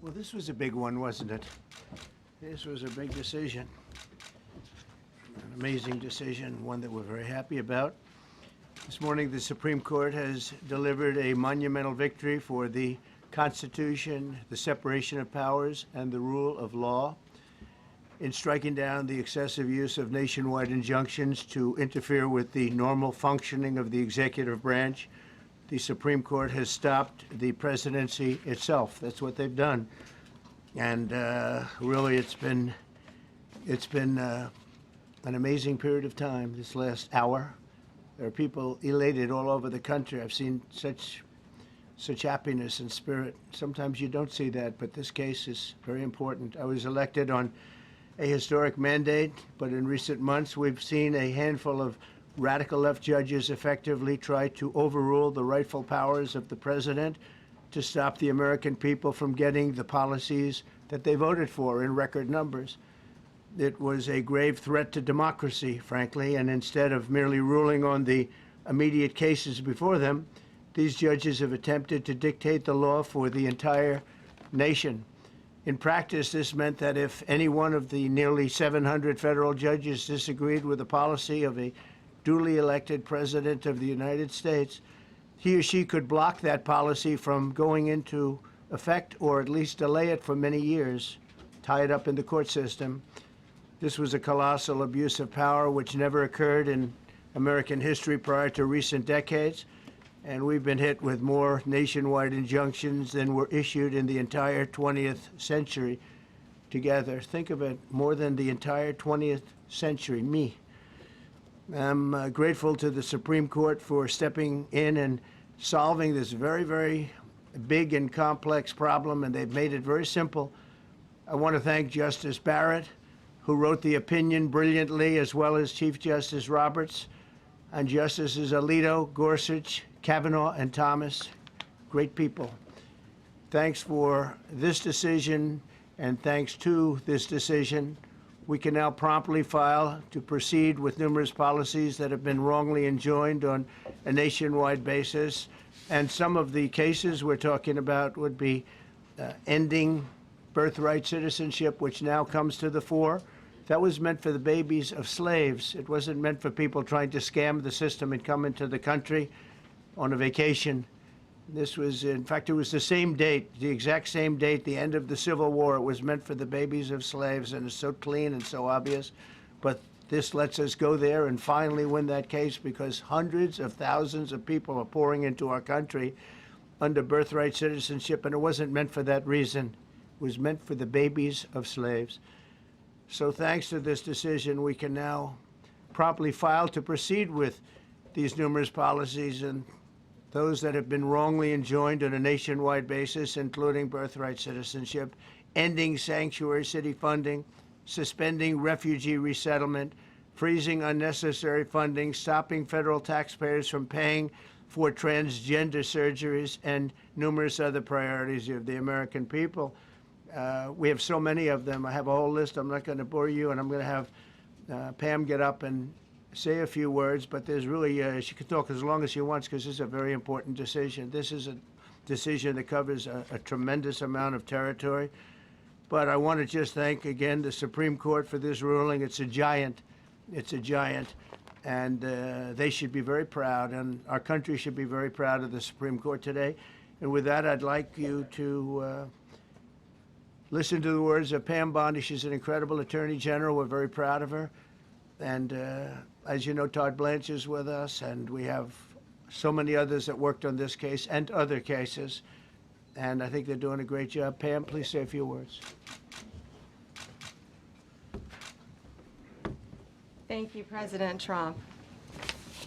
Well, this was a big one, wasn't it? This was a big decision, an amazing decision, one that we're very happy about. This morning, the Supreme Court has delivered a monumental victory for the Constitution, the separation of powers, and the rule of law in striking down the excessive use of nationwide injunctions to interfere with the normal functioning of the executive branch. The Supreme Court has stopped the presidency itself. That's what they've done. And really, it's been an amazing period of time this last hour. There are people elated all over the country. I've seen such happiness and spirit. Sometimes you don't see that, but this case is very important. I was elected on a historic mandate, but in recent months we've seen a handful of radical left judges effectively try to overrule the rightful powers of the president to stop the American people from getting the policies that they voted for in record numbers. It was a grave threat to democracy, frankly, and instead of merely ruling on the immediate cases before them, these judges have attempted to dictate the law for the entire nation. In practice, this meant that if any one of the nearly 700 federal judges disagreed with the policy of a duly elected president of the United States, he or she could block that policy from going into effect or at least delay it for many years, tie it up in the court system. This was a colossal abuse of power which never occurred in American history prior to recent decades. And we've been hit with more nationwide injunctions than were issued in the entire 20th century together. Think of it, more than the entire 20th century, me. I'm grateful to the Supreme Court for stepping in and solving this very, very big and complex problem, and they've made it very simple. I want to thank Justice Barrett, who wrote the opinion brilliantly, as well as Chief Justice Roberts, and Justices Alito, Gorsuch, Kavanaugh, and Thomas. Great people. Thanks for this decision, and thanks to this decision, we can now promptly file to proceed with numerous policies that have been wrongly enjoined on a nationwide basis. And some of the cases we're talking about would be ending birthright citizenship, which now comes to the fore. That was meant for the babies of slaves. It wasn't meant for people trying to scam the system and come into the country on a vacation. This was, in fact, it was the same date, the exact same date, the end of the Civil War. It was meant for the babies of slaves, and it's so clean and so obvious. But this lets us go there and finally win that case, because hundreds of thousands of people are pouring into our country under birthright citizenship, and it wasn't meant for that reason. It was meant for the babies of slaves. So thanks to this decision, we can now promptly file to proceed with these numerous policies and those that have been wrongly enjoined on a nationwide basis, including birthright citizenship, ending sanctuary city funding, suspending refugee resettlement, freezing unnecessary funding, stopping federal taxpayers from paying for transgender surgeries, and numerous other priorities of the American people. We have so many of them. I have a whole list. I'm not going to bore you, and I'm going to have Pam get up and say a few words, but there's really, she can talk as long as she wants, because this is a very important decision. This is a decision that covers a tremendous amount of territory. But I want to just thank, again, the Supreme Court for this ruling. It's a giant. It's a giant. And they should be very proud, and our country should be very proud of the Supreme Court today. And with that, I'd like you to listen to the words of Pam Bondi. She's an incredible Attorney General. We're very proud of her. And as you know, Todd Blanche is with us, and we have so many others that worked on this case and other cases. And I think they're doing a great job. Pam, please say a few words. Thank you, President Trump.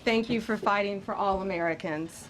Thank you for fighting for all Americans.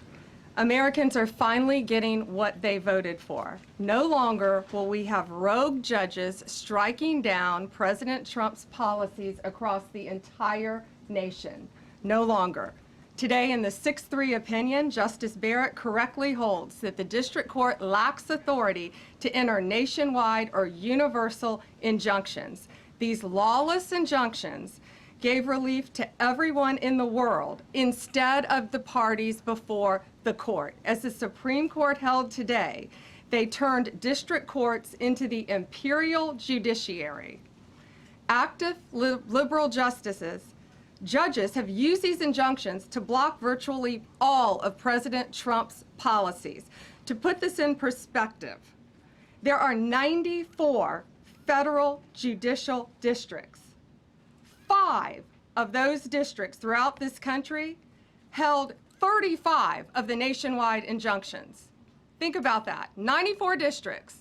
Americans are finally getting what they voted for. No longer will we have rogue judges striking down President Trump's policies across the entire nation. No longer. Today, in the 6-3 opinion, Justice Barrett correctly holds that the district court lacks authority to enter nationwide or universal injunctions. These lawless injunctions gave relief to everyone in the world instead of the parties before the court. As the Supreme Court held today, they turned district courts into the imperial judiciary. Active liberal judges have used these injunctions to block virtually all of President Trump's policies. To put this in perspective, there are 94 federal judicial districts. 5 of those districts throughout this country held 35 of the nationwide injunctions. Think about that, 94 districts,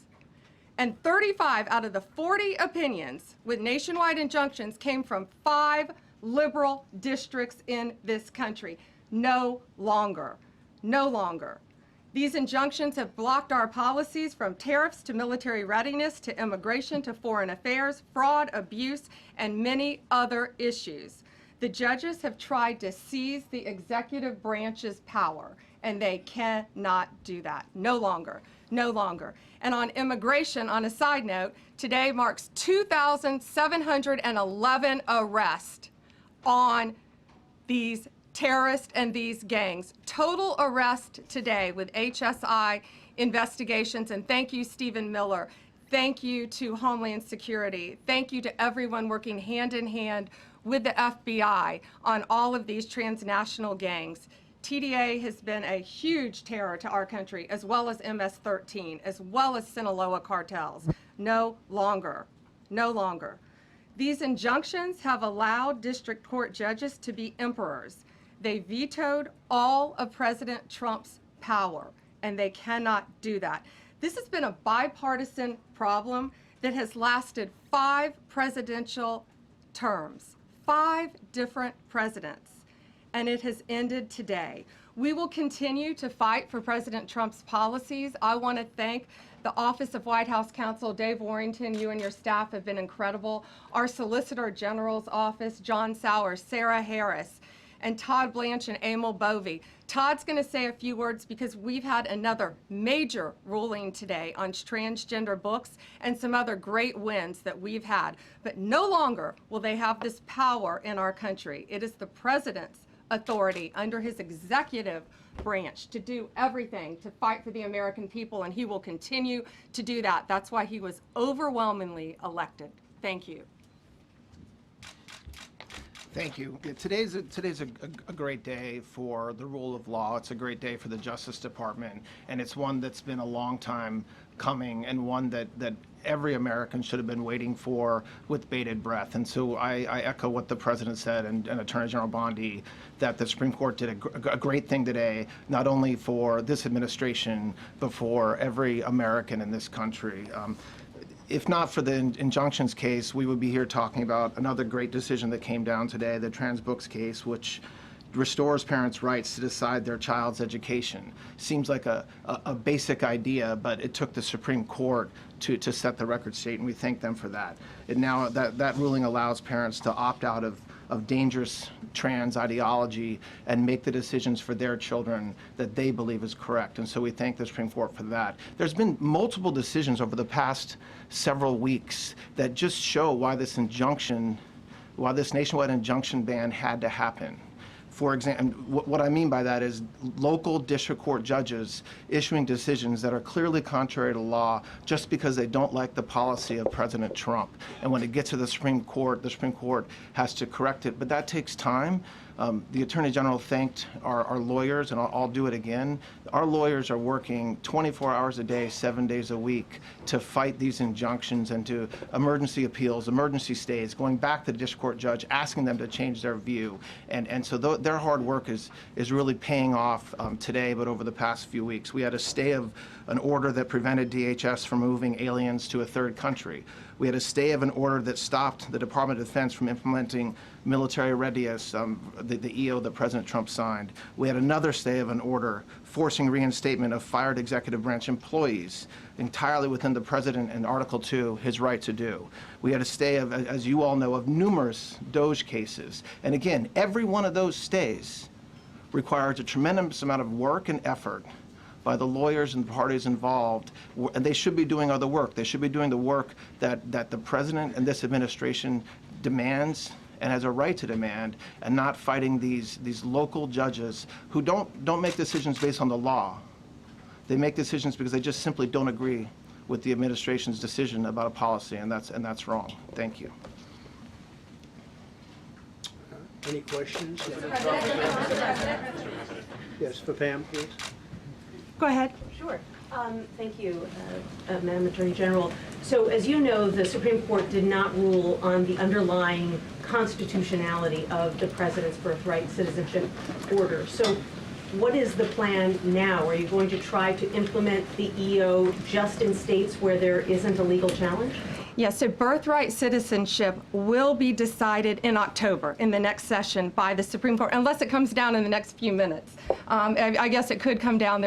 and 35 out of the 40 opinions with nationwide injunctions came from 5 liberal districts in this country. No longer. No longer. These injunctions have blocked our policies from tariffs to military readiness to immigration to foreign affairs, fraud, abuse, and many other issues. The judges have tried to seize the executive branch's power, and they cannot do that. No longer. No longer. And on immigration, on a side note, today marks 2,711 arrests on these terrorists and these gangs. Total arrest today with HSI investigations. And thank you, Stephen Miller. Thank you to Homeland Security. Thank you to everyone working hand in hand with the FBI on all of these transnational gangs. TDA has been a huge terror to our country, as well as MS-13, as well as Sinaloa cartels. No longer. No longer. These injunctions have allowed district court judges to be emperors. They vetoed all of President Trump's power, and they cannot do that. This has been a bipartisan problem that has lasted 5 presidential terms, 5 different presidents, and it has ended today. We will continue to fight for President Trump's policies. I want to thank the Office of White House Counsel, Dave Warrington. You and your staff have been incredible. Our Solicitor General's office, John Sowers, Sarah Harris, and Todd Blanche and Emil Bovey. Todd's going to say a few words because we've had another major ruling today on transgender books and some other great wins that we've had. But no longer will they have this power in our country. It is the president's authority under his executive branch to do everything to fight for the American people, and he will continue to do that. That's why he was overwhelmingly elected. Thank you. Thank you. Yeah, today's a great day for the rule of law. It's a great day for the Justice Department, and it's one that's been a long time coming and one that every American should have been waiting for with bated breath. And so I echo what the President said and Attorney General Bondi, that the Supreme Court did a great thing today, not only for this administration, but for every American in this country. If not for the injunctions case, we would be here talking about another great decision that came down today, the trans books case, which restores parents' rights to decide their child's education. Seems like a basic idea, but it took the Supreme Court to set the record straight, and we thank them for that. And now that ruling allows parents to opt out of dangerous trans ideology and make the decisions for their children that they believe is correct. And so we thank the Supreme Court for that. There's been multiple decisions over the past several weeks that just show why this nationwide injunction ban had to happen. For example, what I mean by that is local district court judges issuing decisions that are clearly contrary to law just because they don't like the policy of President Trump. And when it gets to the Supreme Court has to correct it. But that takes time. The Attorney General thanked our lawyers, and I'll do it again. Our lawyers are working 24 hours a day, 7 days a week to fight these injunctions and to emergency appeals, emergency stays, going back to the district court judge, asking them to change their view. And so their hard work is really paying off today, but over the past few weeks. We had a stay of an order that prevented DHS from moving aliens to a third country. We had a stay of an order that stopped the Department of Defense from implementing military readiness, the EO that President Trump signed. We had another stay of an order forcing reinstatement of fired executive branch employees entirely within the President and Article 2, his right to do. We had a stay of, as you all know, of numerous DOJ cases. And again, every one of those stays requires a tremendous amount of work and effort by the lawyers and the parties involved, and they should be doing other work. They should be doing the work that the President and this administration demands and has a right to demand, and not fighting these local judges who don't make decisions based on the law. They make decisions because they just simply don't agree with the administration's decision about a policy, and that's wrong. Thank you. Any questions? Yes, for Pam, please. Go ahead. Sure. Thank you, Madam Attorney General. So as you know, the Supreme Court did not rule on the underlying constitutionality of the President's birthright citizenship order. So what is the plan now? Are you going to try to implement the EO just in states where there isn't a legal challenge? Yes, so birthright citizenship will be decided in October in the next session by the Supreme Court, unless it comes down in the next few minutes. I guess it could come down.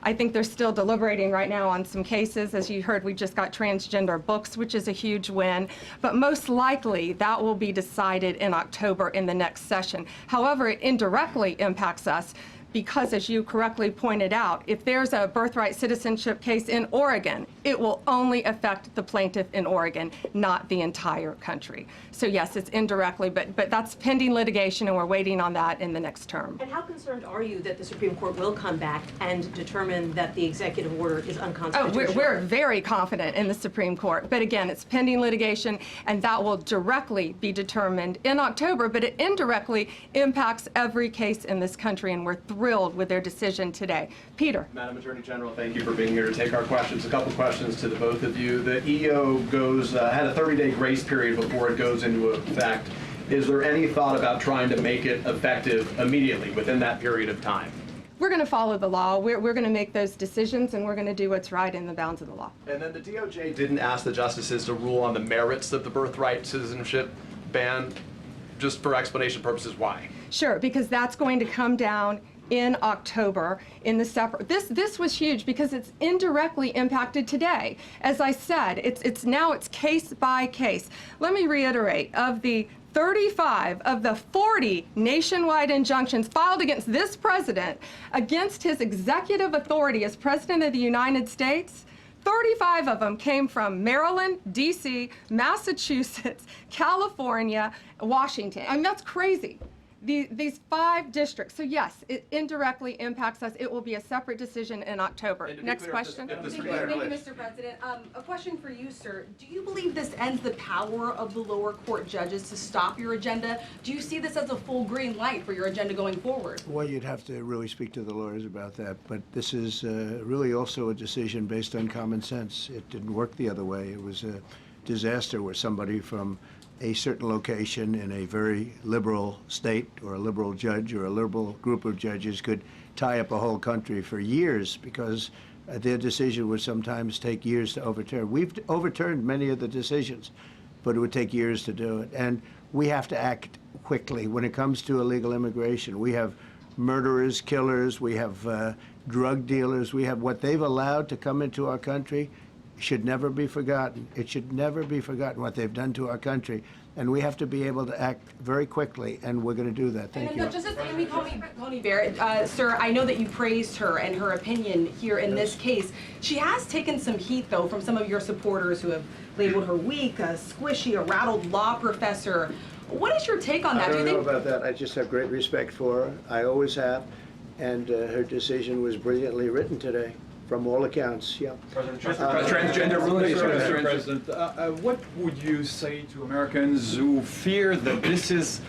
I think they're still deliberating right now on some cases. As you heard, we just got transgender books, which is a huge win. But most likely, that will be decided in October in the next session. However, it indirectly impacts us because, as you correctly pointed out, if there's a birthright citizenship case in Oregon, it will only affect the plaintiff in Oregon, not the entire country. So yes, it's indirectly, but that's pending litigation, and we're waiting on that in the next term. And how concerned are you that the Supreme Court will come back and determine that the executive order is unconstitutional? Oh, we're very confident in the Supreme Court. But again, it's pending litigation, and that will directly be determined in October, but it indirectly impacts every case in this country, and we're thrilled with their decision today. Peter. Madam Attorney General, thank you for being here to take our questions. A couple questions to the both of you. The EO had a 30-day grace period before it goes into effect. Is there any thought about trying to make it effective immediately within that period of time? We're going to follow the law. We're going to make those decisions, and we're going to do what's right in the bounds of the law. And then the DOJ didn't ask the justices to rule on the merits of the birthright citizenship ban. Just for explanation purposes, why? Sure, because that's going to come down in October in the separate. This was huge because it's indirectly impacted today. As I said, it's case by case. Let me reiterate, of the 35 of the 40 nationwide injunctions filed against this president, against his executive authority as President of the United States, 35 of them came from Maryland, D.C., Massachusetts, California, Washington. I mean, that's crazy. These 5 districts. So yes, it indirectly impacts us. It will be a separate decision in October. Next question. Thank you, Mr. President. A question for you, sir. Do you believe this ends the power of the lower court judges to stop your agenda? Do you see this as a full green light for your agenda going forward? Well, you'd have to really speak to the lawyers about that, but this is really also a decision based on common sense. It didn't work the other way. It was a disaster where somebody from a certain location in a very liberal state, or a liberal judge, or a liberal group of judges could tie up a whole country for years because their decision would sometimes take years to overturn. We've overturned many of the decisions, but it would take years to do it. And we have to act quickly when it comes to illegal immigration. We have murderers, killers, we have drug dealers, we have what they've allowed to come into our country. Should never be forgotten. It should never be forgotten what they've done to our country. And we have to be able to act very quickly, and we're going to do that. Thank you. Justice Amy Coney Barrett, sir, I know that you praised her and her opinion here in this case. She has taken some heat, though, from some of your supporters who have labeled her weak, a squishy, a rattled law professor. What is your take on that? I don't know about that. I just have great respect for her. I always have. And her decision was brilliantly written today. From all accounts, yeah. Transgender rulings, Mr. President. What would you say to Americans who fear that this is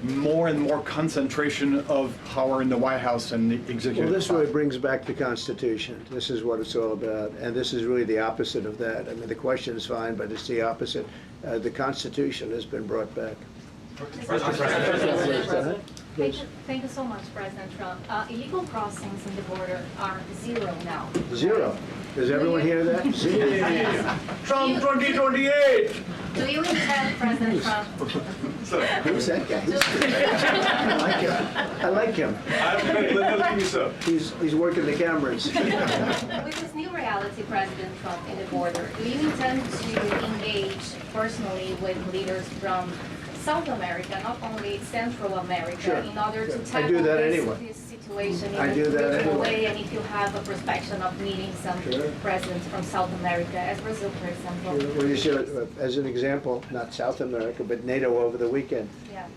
more and more concentration of power in the White House and the executive? Well, this really brings back the Constitution. This is what it's all about, and this is really the opposite of that. I mean, the question is fine, but it's the opposite. The Constitution has been brought back. Thank you so much, President Trump. Illegal crossings in the border are 0 now. 0. Does everyone hear that? 0. Trump 2028! Do you intend, President Trump? Who's that guy? I like him. He's working the cameras. With this new reality, President Trump, in the border, do you intend to engage personally with leaders from South America, not only Central America, Sure. in order to I do tackle that this anyway. serious situation in I a do that regional anyway. way, and if you have a perspective of meeting some Sure. presidents from South America, as Brazil, for example. Well, you see, as an example, not South America, but NATO over the weekend. Yeah.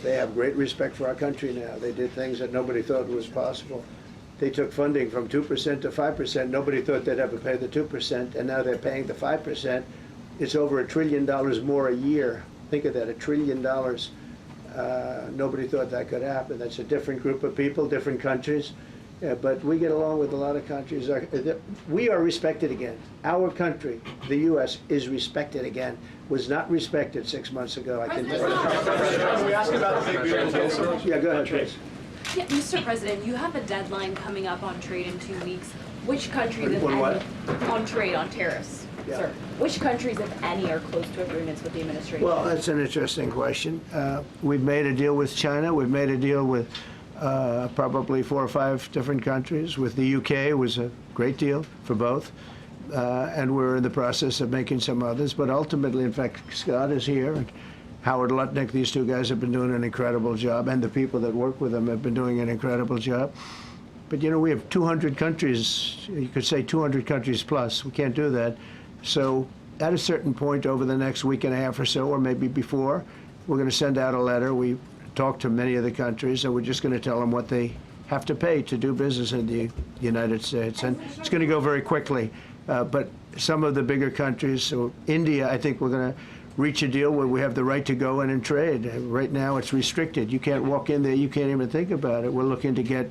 They have great respect for our country now. They did things that nobody thought was possible. They took funding from 2% to 5%. Nobody thought they'd ever pay the 2%, and now they're paying the 5%. It's over $1 trillion more a year. Think of that, $1 trillion. Nobody thought that could happen. That's a different group of people, different countries. But we get along with a lot of countries. We are respected again. Our country, the U.S., is respected again. Was not respected 6 months ago, I can tell you. Can we ask about the big beautiful Yeah, go ahead, please. Yeah, Mr. President, you have a deadline coming up on trade in 2 weeks. Which countries, if On what? any, on trade, on tariffs, Yeah. sir? Which countries, if any, are close to agreements with the administration? Well, that's an interesting question. We've made a deal with China. We've made a deal with probably 4 or 5 different countries. With the UK, it was a great deal for both. And we're in the process of making some others. But ultimately, in fact, Scott is here, and Howard Lutnick, these 2 guys have been doing an incredible job, and the people that work with them have been doing an incredible job. But, you know, we have 200 countries, you could say 200 countries plus. We can't do that. So at a certain point over the next week and a half or so, or maybe before, we're going to send out a letter. We talked to many of the countries, and we're just going to tell them what they have to pay to do business in the United States. And it's going to go very quickly. But some of the bigger countries, so India, I think we're going to reach a deal where we have the right to go in and trade. Right now it's restricted. You can't walk in there. You can't even think about it. We're looking to get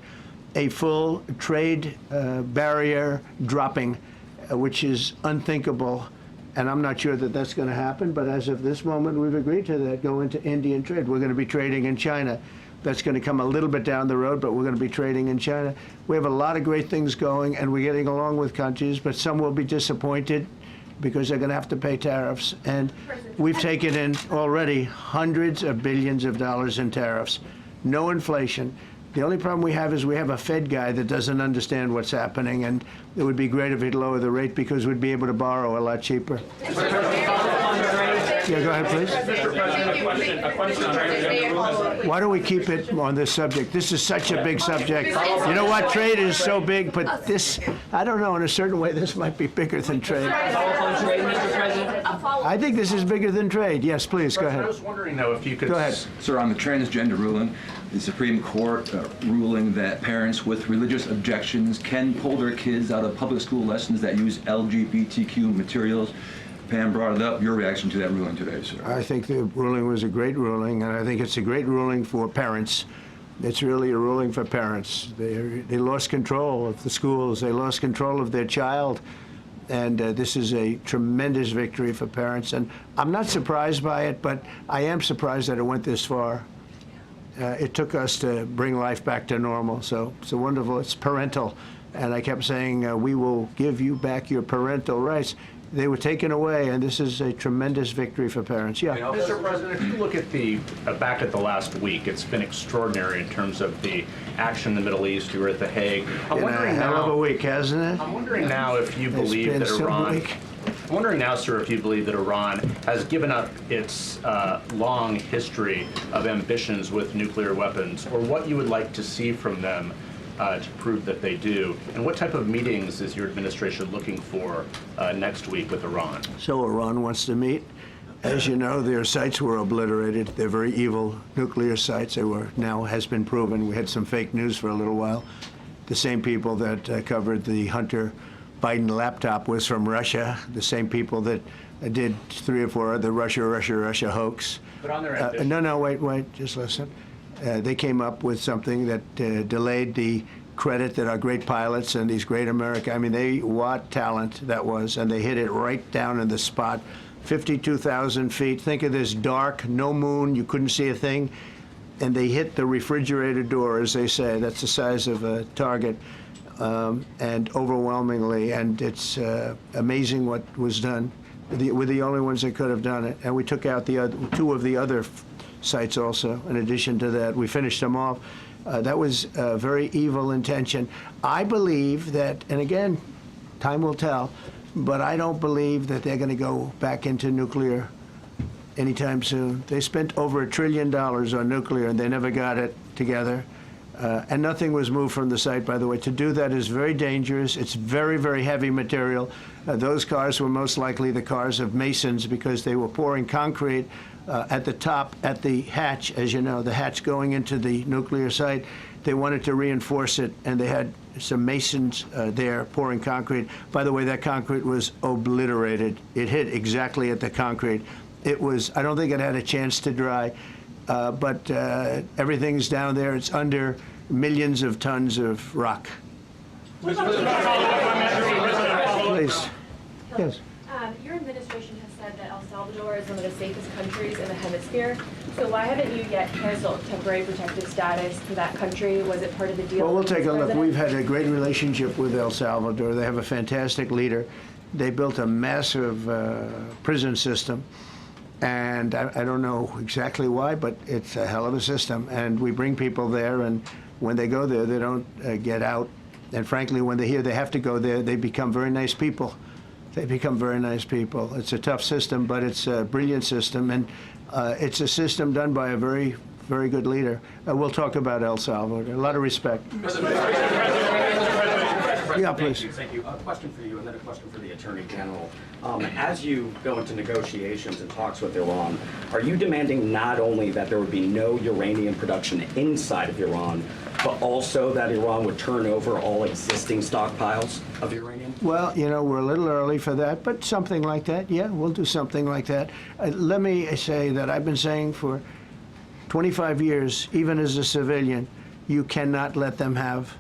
a full trade barrier dropping, which is unthinkable. And I'm not sure that that's going to happen. But as of this moment, we've agreed to that, go into Indian trade. We're going to be trading in China. That's going to come a little bit down the road, but we're going to be trading in China. We have a lot of great things going, and we're getting along with countries, but some will be disappointed because they're going to have to pay tariffs. And we've taken in already hundreds of billions of dollars in tariffs. No inflation. The only problem we have is we have a Fed guy that doesn't understand what's happening, and it would be great if he'd lower the rate because we'd be able to borrow a lot cheaper. Yeah, go ahead, please. Mr. President, a question on trade. Why don't we keep it on this subject? This is such a big subject. You know what? Trade is so big, but this, I don't know, in a certain way, this might be bigger than trade. I think this is bigger than trade. Yes, please, go I ahead. was wondering, though, if you could... Go ahead. Sir, on the transgender ruling, the Supreme Court ruling that parents with religious objections can pull their kids out of public school lessons that use LGBTQ materials. Pam brought it up. Your reaction to that ruling today, sir? I think the ruling was a great ruling, and I think it's a great ruling for parents. It's really a ruling for parents. They lost control of the schools. They lost control of their child. And this is a tremendous victory for parents. And I'm not surprised by it, but I am surprised that it went this far. It took us to bring life back to normal. So it's wonderful. It's parental. And I kept saying, we will give you back your parental rights. They were taken away, and this is a tremendous victory for parents. Yeah. Mr. President, if you look at back at the last week, it's been extraordinary in terms of the action in the Middle East. You were at The Hague. Been a hell of a week, hasn't it? I'm wondering now if you It's believe been that some Iran... week. I'm wondering now, sir, if you believe that Iran has given up its long history of ambitions with nuclear weapons, or what you would like to see from them to prove that they do, and what type of meetings is your administration looking for next week with Iran? So Iran wants to meet. As you know, their sites were obliterated. They're very evil nuclear sites. They were, now has been proven. We had some fake news for a little while. The same people that covered the Hunter Biden laptop was from Russia. The same people that did 3 or 4 other Russia hoax. But on their ambition. No, wait, just listen. They came up with something that delayed the credit that our great pilots and these great what talent that was, and they hit it right down in the spot. 52,000 feet. Think of this dark, no moon, you couldn't see a thing, and they hit the refrigerator door, as they say. That's the size of a target, and overwhelmingly, and it's amazing what was done. We're the only ones that could have done it, and we took out the 2 of the other sites also. In addition to that, we finished them off. That was a very evil intention. I believe that, and again, time will tell, but I don't believe that they're going to go back into nuclear anytime soon. They spent over $1 trillion on nuclear, and they never got it together. And nothing was moved from the site, by the way. To do that is very dangerous. It's very, very heavy material. Those cars were most likely the cars of masons because they were pouring concrete at the top, at the hatch, as you know, the hatch going into the nuclear site. They wanted to reinforce it, and they had some masons there pouring concrete. By the way, that concrete was obliterated. It hit exactly at the concrete. It was, I don't think it had a chance to dry, but everything's down there. It's under millions of tons of rock. Please. Yes. Your administration has said that El Salvador is one of the safest countries in the hemisphere. So why haven't you yet canceled temporary protective status for that country? Was it part of the deal? Well, we'll take a look. We've had a great relationship with El Salvador. They have a fantastic leader. They built a massive prison system. And I don't know exactly why, but it's a hell of a system. And we bring people there, and when they go there, they don't get out. And frankly, when they hear they have to go there, they become very nice people. They become very nice people. It's a tough system, but it's a brilliant system, and it's a system done by a very, very good leader. We'll talk about El Salvador. A lot of respect. Yeah, please. Thank you. A question for you, and then a question for the Attorney General. As you go into negotiations and talks with Iran, are you demanding not only that there would be no uranium production inside of Iran, but also that Iran would turn over all existing stockpiles of uranium? Well, you know, we're a little early for that, but something like that, yeah, we'll do something like that. Let me say that I've been saying for 25 years, even as a civilian, you cannot let them have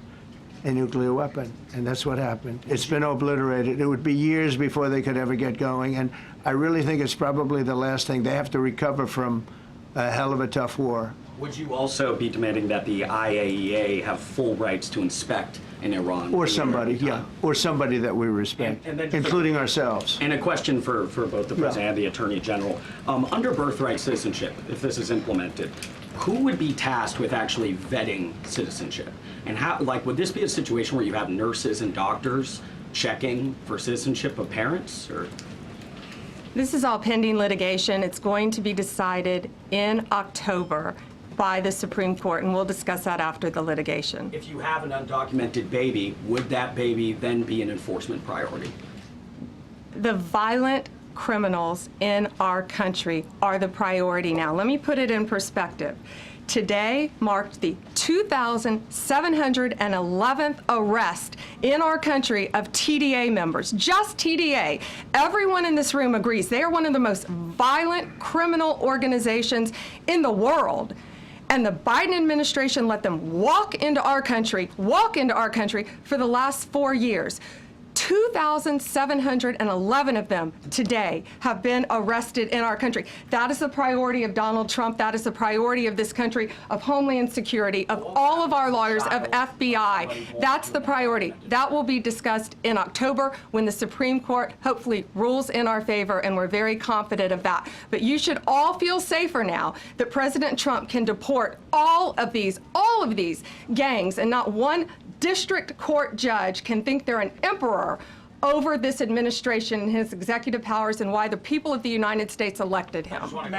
a nuclear weapon, and that's what happened. It's been obliterated. It would be years before they could ever get going, and I really think it's probably the last thing. They have to recover from a hell of a tough war. Would you also be demanding that the IAEA have full rights to inspect in Iran? Or somebody, yeah, or somebody that we respect, And then including ourselves. And a question for both the President and the Attorney General. Under birthright citizenship, if this is implemented, who would be tasked with actually vetting citizenship? And how, like, would this be a situation where you have nurses and doctors checking for citizenship of parents, or? This is all pending litigation. It's going to be decided in October by the Supreme Court, and we'll discuss that after the litigation. If you have an undocumented baby, would that baby then be an enforcement priority? The violent criminals in our country are the priority now. Let me put it in perspective. Today marked the 2,711th arrest in our country of TDA members, just TDA. Everyone in this room agrees they are one of the most violent criminal organizations in the world. And the Biden administration let them walk into our country for the last 4 years. 2,711 of them today have been arrested in our country. That is the priority of Donald Trump. That is the priority of this country, of Homeland Security, of all of our lawyers, of FBI. That's the priority. That will be discussed in October when the Supreme Court hopefully rules in our favor, and we're very confident of that. But you should all feel safer now that President Trump can deport all of these gangs, and not one district court judge can think they're an emperor over this administration and his executive powers, and why the people of the United States elected him. I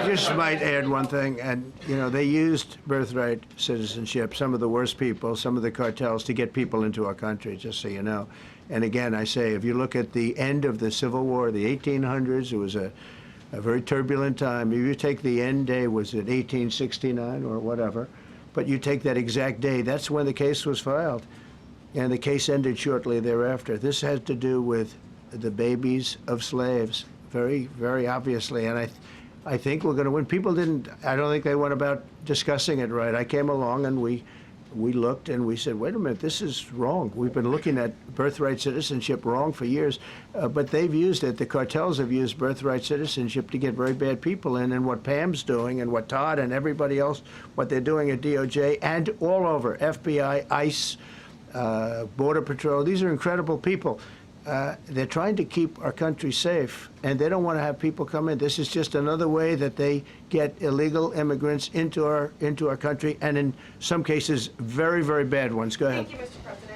just might add one thing, and you know, they used birthright citizenship, some of the worst people, some of the cartels, to get people into our country, just so you know. And again, I say, if you look at the end of the Civil War, the 1800s, it was a very turbulent time. If you take the end day, was it 1869 or whatever, but you take that exact day, that's when the case was filed. And the case ended shortly thereafter. This had to do with the babies of slaves, very, very obviously. And I think we're going to win. People didn't, I don't think they went about discussing it right. I came along and we looked and we said, wait a minute, this is wrong. We've been looking at birthright citizenship wrong for years, but they've used it. The cartels have used birthright citizenship to get very bad people in, and what Pam's doing and what Todd and everybody else, what they're doing at DOJ and all over, FBI, ICE, Border Patrol, these are incredible people. They're trying to keep our country safe, and they don't want to have people come in. This is just another way that they get illegal immigrants into our country, and in some cases, very, very bad ones. Go ahead. Thank you, Mr. President.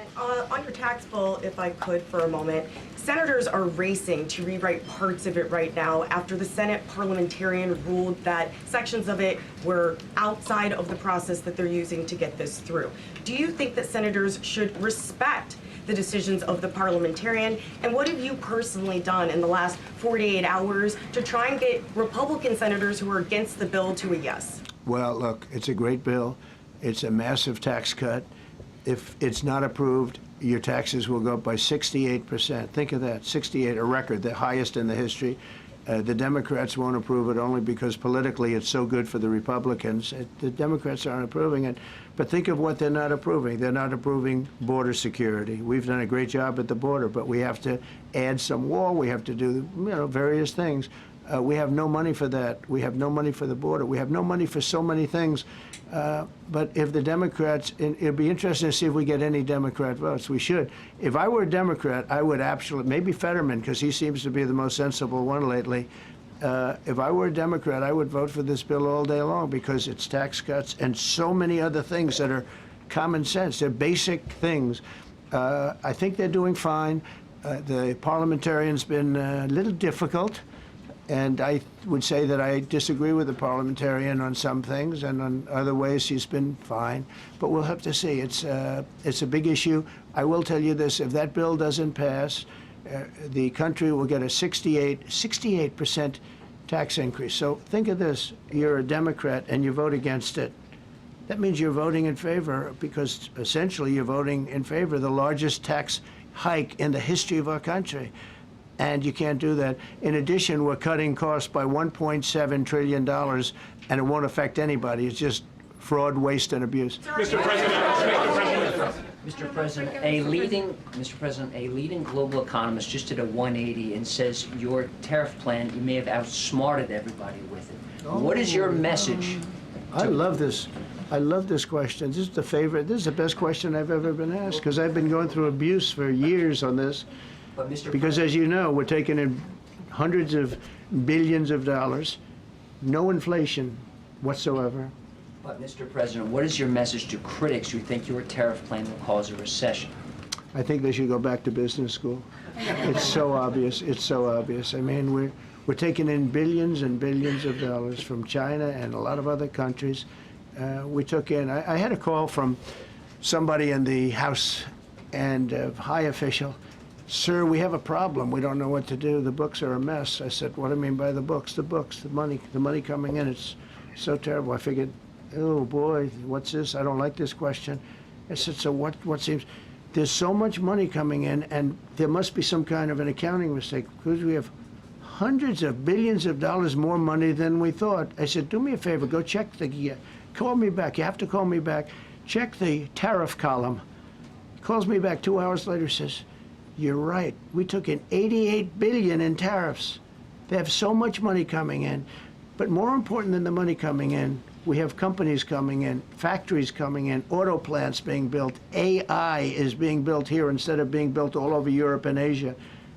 On your tax bill, if I could for a moment, senators are racing to rewrite parts of it right now after the Senate parliamentarian ruled that sections of it were outside of the process that they're using to get this through. Do you think that senators should respect the decisions of the parliamentarian? And what have you personally done in the last 48 hours to try and get Republican senators who are against the bill to a yes? Well, look, it's a great bill. It's a massive tax cut. If it's not approved, your taxes will go up by 68%. Think of that, 68, a record, the highest in the history. The Democrats won't approve it only because politically it's so good for the Republicans. The Democrats aren't approving it. But think of what they're not approving. They're not approving border security. We've done a great job at the border, but we have to add some wall. We have to do, various things. We have no money for that. We have no money for the border. We have no money for so many things. But if the Democrats, it'd be interesting to see if we get any Democrat votes. We should. If I were a Democrat, I would absolutely, maybe Fetterman, because he seems to be the most sensible one lately. If I were a Democrat, I would vote for this bill all day long because it's tax cuts and so many other things that are common sense. They're basic things. I think they're doing fine. The parliamentarian's been a little difficult. And I would say that I disagree with the parliamentarian on some things, and on other ways he's been fine. But we'll have to see. It's a big issue. I will tell you this: if that bill doesn't pass, the country will get a 68% tax increase. So think of this: you're a Democrat and you vote against it. That means you're voting in favor, because essentially you're voting in favor of the largest tax hike in the history of our country. And you can't do that. In addition, we're cutting costs by $1.7 trillion, and it won't affect anybody. It's just fraud, waste, and abuse. Mr. President, a leading global economist just did a 180 and says your tariff plan, you may have outsmarted everybody with it. What is your message? I love this. I love this question. This is the favorite. This is the best question I've ever been asked, because I've been going through abuse for years on this. Because, as you know, we're taking in hundreds of billions of dollars, no inflation whatsoever. But, Mr. President, what is your message to critics who think your tariff plan will cause a recession? I think they should go back to business school. It's so obvious. It's so obvious. I mean, we're taking in billions and billions of dollars from China and a lot of other countries. We took in, I had a call from somebody in the House and a high official. Sir, we have a problem. We don't know what to do. The books are a mess. I said, what do you mean by the books? The books, the money coming in. It's so terrible. I figured, oh boy, what's this? I don't like this question. I said, so what seems, there's so much money coming in, and there must be some kind of an accounting mistake, because we have hundreds of billions of dollars more money than we thought. I said, do me a favor, go check call me back. You have to call me back. Check the tariff column. He calls me back 2 hours later, says, you're right. We took in $88 billion in tariffs. They have so much money coming in. But more important than the money coming in, we have companies coming in, factories coming in, auto plants being built. AI is being built here instead of being built all over Europe and Asia.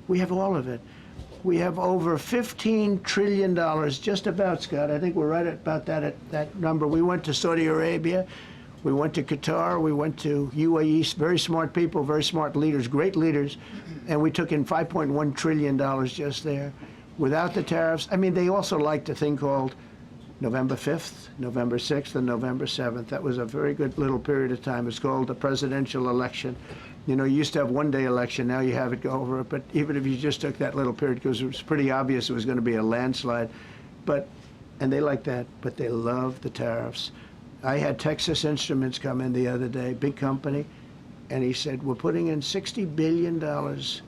We have all of it. We have over $15 trillion, just about, Scott. I think we're right about that number. We went to Saudi Arabia. We went to Qatar, we went to UAE, very smart people, very smart leaders, great leaders, and we took in $5.1 trillion just there. Without the tariffs, I mean, they also liked a thing called November 5th, November 6th, and November 7th. That was a very good little period of time. It's called the presidential election. You know, you used to have one-day election, now you have it go over it, but even if you just took that little period, because it was pretty obvious it was going to be a landslide, and they like that, but they love the tariffs. I had Texas Instruments come in the other day, big company, and he said, we're putting in $60 billion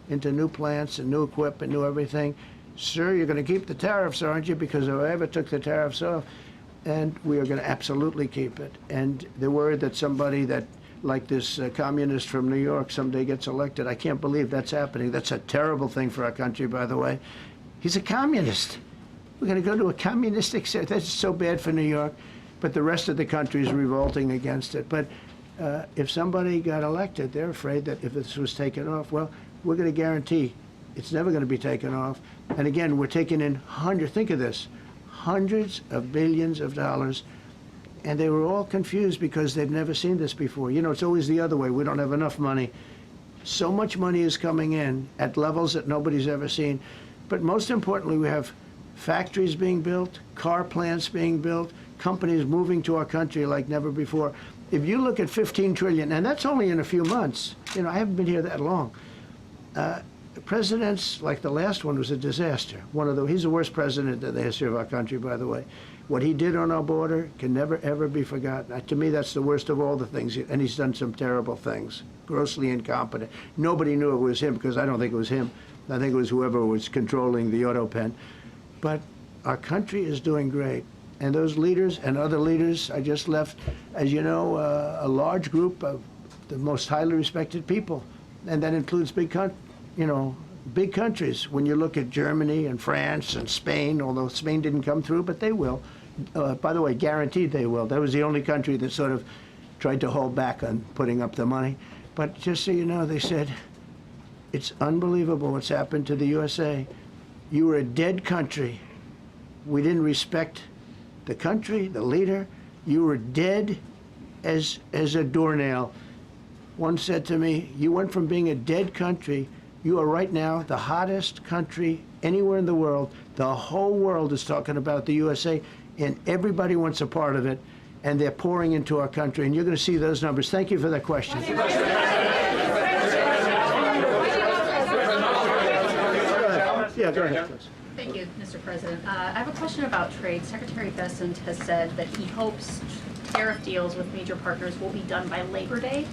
into new plants and new equipment, new everything. Sir, you're going to keep the tariffs, aren't you? Because if I ever took the tariffs off, and we are going to absolutely keep it. And they're worried that somebody that, like this communist from New York, someday gets elected. I can't believe that's happening. That's a terrible thing for our country, by the way. He's a communist. We're going to go to a communistic state. That's so bad for New York. But the rest of the country is revolting against it. But if somebody got elected, they're afraid that if this was taken off, well, we're going to guarantee it's never going to be taken off. And again, we're taking in think of this, hundreds of billions of dollars. And they were all confused because they've never seen this before. You know, it's always the other way. We don't have enough money. So much money is coming in at levels that nobody's ever seen. But most importantly, we have factories being built, car plants being built, companies moving to our country like never before. If you look at 15 trillion, and that's only in a few months. You know, I haven't been here that long. Presidents like the last one was a disaster. He's the worst president in the history of our country, by the way. What he did on our border can never, ever be forgotten. To me, that's the worst of all the things. And he's done some terrible things, grossly incompetent. Nobody knew it was him because I don't think it was him. I think it was whoever was controlling the auto pen. But our country is doing great. And those leaders and other leaders, I just left, as you know, a large group of the most highly respected people. And that includes big countries. When you look at Germany and France and Spain, although Spain didn't come through, but they will. By the way, guaranteed they will. That was the only country that sort of tried to hold back on putting up the money. But just so you know, they said, it's unbelievable what's happened to the USA. You were a dead country. We didn't respect the country, the leader. You were dead as a doornail. One said to me, you went from being a dead country, you are right now the hottest country anywhere in the world. The whole world is talking about the USA, and everybody wants a part of it, and they're pouring into our country, and you're going to see those numbers. Thank you for that question. Yeah, go ahead. Thank you, Mr. President. I have a question about trade. Secretary Bessent has said that he hopes tariff deals with major partners will be done by Labor Day.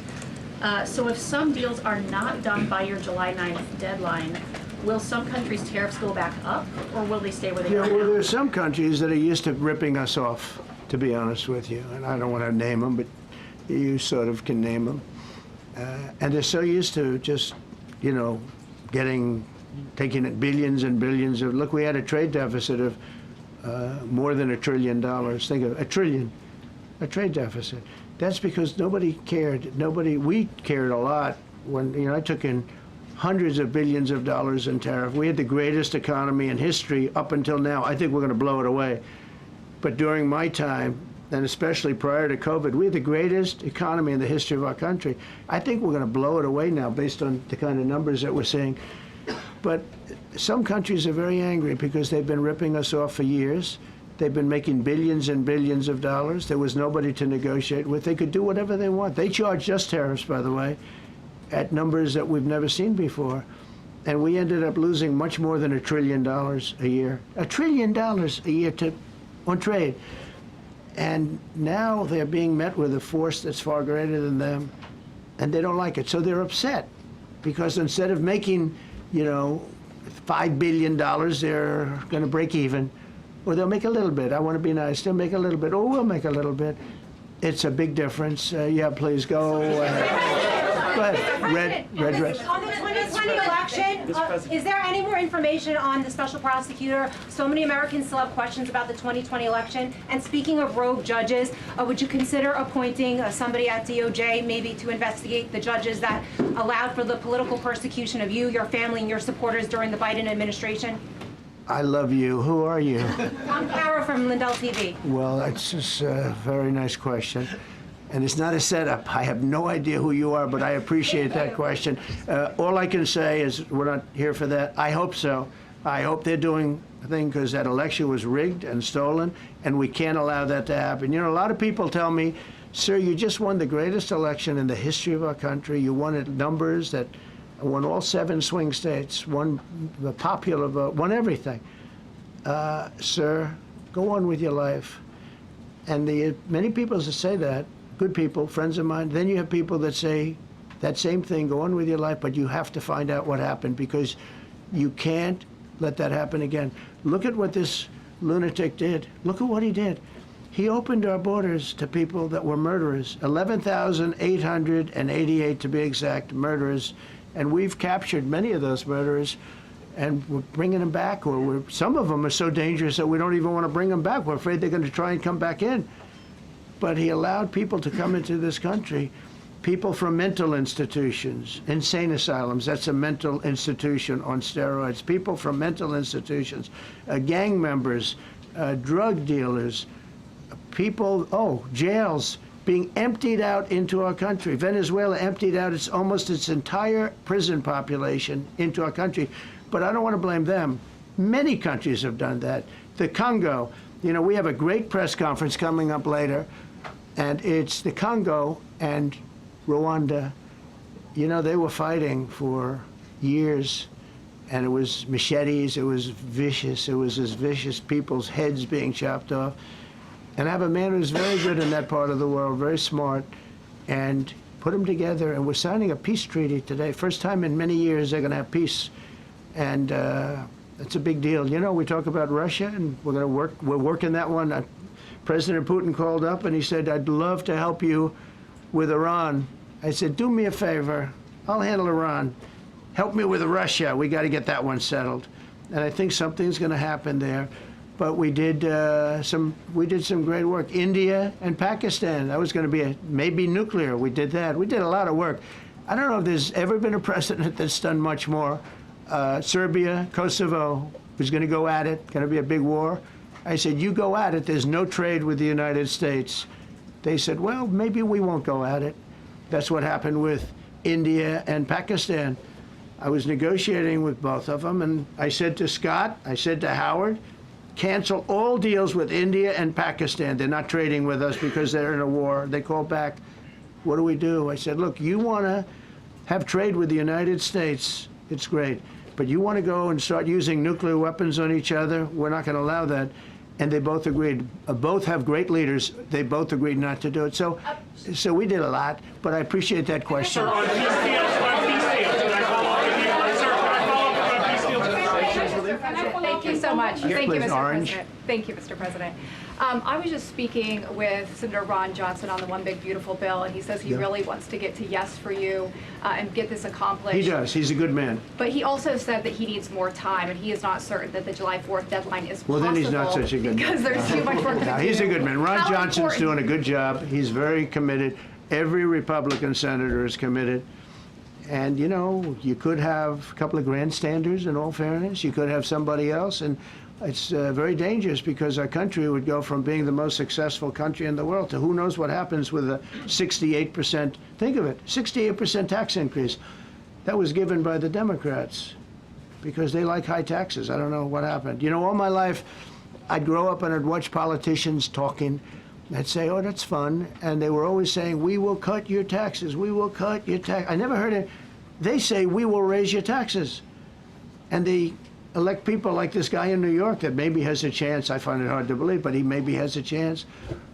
So if some deals are not done by your July 9th deadline, will some countries' tariffs go back up, or will they stay where they are now? Well, there are some countries that are used to ripping us off, to be honest with you. And I don't want to name them, but you sort of can name them. And they're so used to just, taking it billions and billions of, look, we had a trade deficit of more than $1 trillion. Think of a trillion, a trade deficit. That's because nobody cared. We cared a lot when, I took in hundreds of billions of dollars in tariff. We had the greatest economy in history up until now. I think we're going to blow it away. But during my time, and especially prior to COVID, we had the greatest economy in the history of our country. I think we're going to blow it away now based on the kind of numbers that we're seeing. But some countries are very angry because they've been ripping us off for years. They've been making billions and billions of dollars. There was nobody to negotiate with. They could do whatever they want. They charged us tariffs, by the way, at numbers that we've never seen before. And we ended up losing much more than $1 trillion a year. $1 trillion a year on trade. And now they're being met with a force that's far greater than them, and they don't like it. So they're upset because instead of making, $5 billion, they're going to break even, or they'll make a little bit. I want to be nice. They'll make a little bit, or we'll make a little bit. It's a big difference. Yeah, please go. Go ahead. Red dress. On the 2020 election, is there any more information on the special prosecutor? So many Americans still have questions about the 2020 election. And speaking of rogue judges, would you consider appointing somebody at DOJ maybe to investigate the judges that allowed for the political persecution of you, your family, and your supporters during the Biden administration? I love you. Who are you? I'm Kara from Lindell TV. Well, that's just a very nice question. And it's not a setup. I have no idea who you are, but I appreciate that question. All I can say is we're not here for that. I hope so. I hope they're doing a thing because that election was rigged and stolen, and we can't allow that to happen. A lot of people tell me, sir, you just won the greatest election in the history of our country. You won at numbers that won all 7 swing states, won the popular vote, won everything. Sir, go on with your life. And many people that say that, good people, friends of mine, then you have people that say that same thing, go on with your life, but you have to find out what happened because you can't let that happen again. Look at what this lunatic did. Look at what he did. He opened our borders to people that were murderers, 11,888 to be exact, murderers. And we've captured many of those murderers, and we're bringing them back, or some of them are so dangerous that we don't even want to bring them back. We're afraid they're going to try and come back in. But he allowed people to come into this country, people from mental institutions, insane asylums, that's a mental institution on steroids, people from mental institutions, gang members, drug dealers, people, jails being emptied out into our country. Venezuela emptied out almost its entire prison population into our country. But I don't want to blame them. Many countries have done that. The Congo, we have a great press conference coming up later, and it's the Congo and Rwanda. They were fighting for years, and it was machetes, it was vicious, it was as vicious, people's heads being chopped off. And I have a man who's very good in that part of the world, very smart, and put them together, and we're signing a peace treaty today. First time in many years they're going to have peace, and it's a big deal. We talk about Russia, and we're working that one. President Putin called up and he said, I'd love to help you with Iran. I said, do me a favor, I'll handle Iran. Help me with Russia, we got to get that one settled. And I think something's going to happen there. But we did some great work. India and Pakistan. That was going to be maybe nuclear. We did that. We did a lot of work. I don't know if there's ever been a president that's done much more. Serbia, Kosovo was going to go at it. Going to be a big war. I said, you go at it. There's no trade with the United States. They said, well, maybe we won't go at it. That's what happened with India and Pakistan. I was negotiating with both of them, and I said to Scott, I said to Howard, cancel all deals with India and Pakistan. They're not trading with us because they're in a war. They called back, what do we do? I said, look, you want to have trade with the United States, it's great. But you want to go and start using nuclear weapons on each other, we're not going to allow that. And they both agreed. Both have great leaders. They both agreed not to do it. So we did a lot, but I appreciate that question. Thank you so much. Yes, Thank you, please, Mr. Orange. President. Thank you, Mr. President. I was just speaking with Senator Ron Johnson on the One Big Beautiful Bill, and he says he really wants to get to yes for you and get this accomplished. He does. He's a good man. But he also said that he needs more time, and he is not certain that the July 4th deadline is possible. Well, then he's not such a good man. Because there's too much work to do. He's a good man. Ron How Johnson's important- doing a good job. He's very committed. Every Republican senator is committed. And, you could have a couple of grandstanders, in all fairness. You could have somebody else. And it's very dangerous because our country would go from being the most successful country in the world to who knows what happens with a 68%, think of it, 68% tax increase. That was given by the Democrats because they like high taxes. I don't know what happened. All my life, I'd grow up and I'd watch politicians talking. I'd say, oh, that's fun. And they were always saying, we will cut your taxes. We will cut your tax. I never heard it. They say, we will raise your taxes. And they elect people like this guy in New York that maybe has a chance. I find it hard to believe, but he maybe has a chance.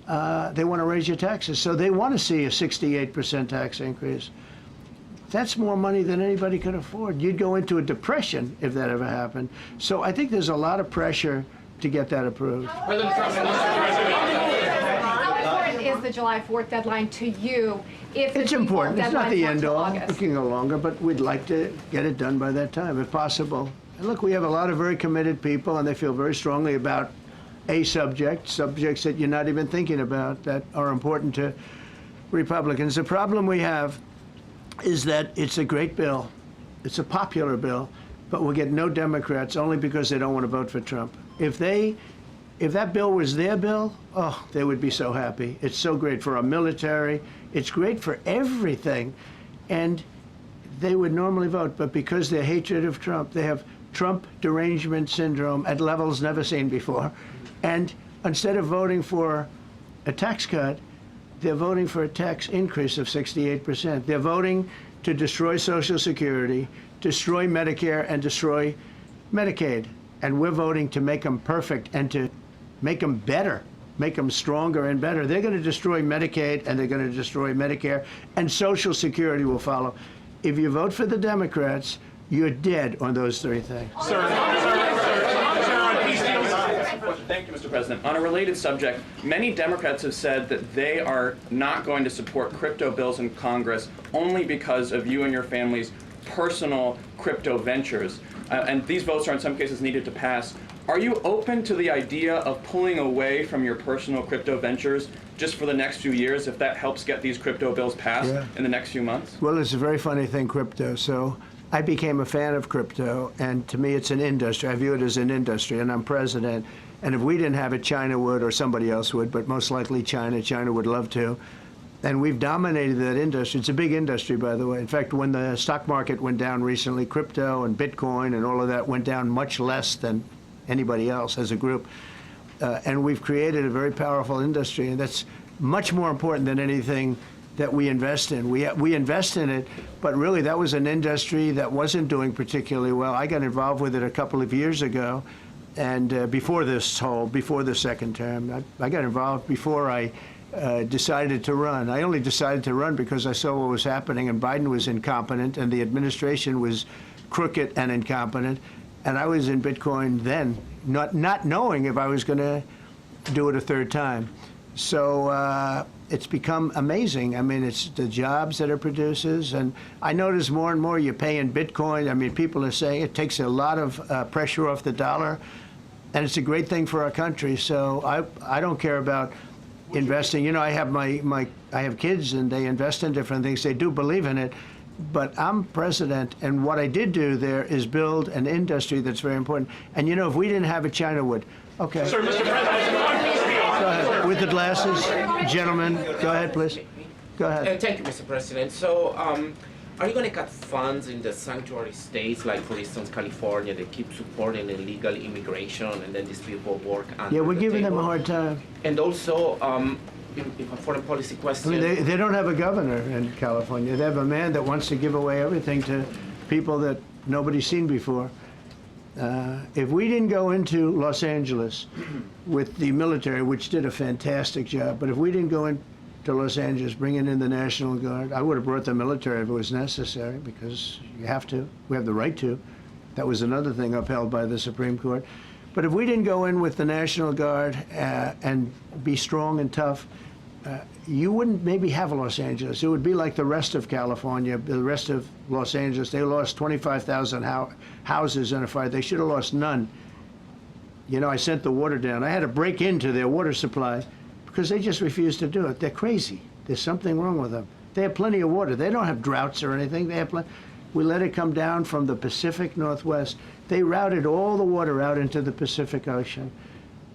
They want to raise your taxes. So they want to see a 68% tax increase. That's more money than anybody could afford. You'd go into a depression if that ever happened. So I think there's a lot of pressure to get that approved. How important is the July 4th deadline to you? If It's important. It's not the end all. August? It can go longer, but we'd like to get it done by that time, if possible. And look, we have a lot of very committed people, and they feel very strongly about a subjects that you're not even thinking about that are important to Republicans. The problem we have is that it's a great bill. It's a popular bill, but we'll get no Democrats only because they don't want to vote for Trump. If that bill was their bill, oh, they would be so happy. It's so great for our military. It's great for everything. And they would normally vote, but because their hatred of Trump, they have Trump derangement syndrome at levels never seen before. And instead of voting for a tax cut, they're voting for a tax increase of 68%. They're voting to destroy Social Security, destroy Medicare, and destroy Medicaid. And we're voting to make them perfect and to make them better, make them stronger and better. They're going to destroy Medicaid, and they're going to destroy Medicare, and Social Security will follow. If you vote for the Democrats, you're dead on those three things. Thank you, Mr. President. On a related subject, many Democrats have said that they are not going to support crypto bills in Congress only because of you and your family's personal crypto ventures. And these votes are in some cases needed to pass Are you open to the idea of pulling away from your personal crypto ventures just for the next few years if that helps get these crypto bills passed in the next few months? Well, it's a very funny thing, crypto. So I became a fan of crypto, and to me it's an industry. I view it as an industry, and I'm president. And if we didn't have it, China would, or somebody else would, but most likely China. China would love to. And we've dominated that industry. It's a big industry, by the way. In fact, when the stock market went down recently, crypto and Bitcoin and all of that went down much less than anybody else as a group. And we've created a very powerful industry, and that's much more important than anything that we invest in. We invest in it, but really that was an industry that wasn't doing particularly well. I got involved with it a couple of years ago, and before the second term. I got involved before I decided to run. I only decided to run because I saw what was happening, and Biden was incompetent, and the administration was crooked and incompetent. And I was in Bitcoin then, not knowing if I was going to do it a third time. So it's become amazing. I mean, it's the jobs that it produces. And I notice more and more you pay in Bitcoin. I mean, people are saying it takes a lot of pressure off the dollar. And it's a great thing for our country. So I don't care about investing. You know, I have kids and they invest in different things. They do believe in it. But I'm president, and what I did do there is build an industry that's very important. And you know, if we didn't have it, China would. Okay. Sir, Mr. President, go ahead. With the glasses, gentlemen, go ahead, please. Go ahead. Thank you, Mr. President. So, are you going to cut funds in the sanctuary states, like for instance California, they keep supporting illegal immigration, and then these people work under Yeah, we're the giving them a table? hard time. And also, a foreign policy I question. mean, they don't have a governor in California. They have a man that wants to give away everything to people that nobody's seen before. If we didn't go into Los Angeles with the military, which did a fantastic job, but if we didn't go into Los Angeles bringing in the National Guard, I would have brought the military if it was necessary, because you have to. We have the right to. That was another thing upheld by the Supreme Court. But if we didn't go in with the National Guard and be strong and tough, you wouldn't maybe have Los Angeles. It would be like the rest of California, the rest of Los Angeles. They lost 25,000 houses in a fire. They should have lost none. You know, I sent the water down. I had to break into their water supply because they just refused to do it. They're crazy. There's something wrong with them. They have plenty of water. They don't have droughts or anything. They have plenty. We let it come down from the Pacific Northwest. They routed all the water out into the Pacific Ocean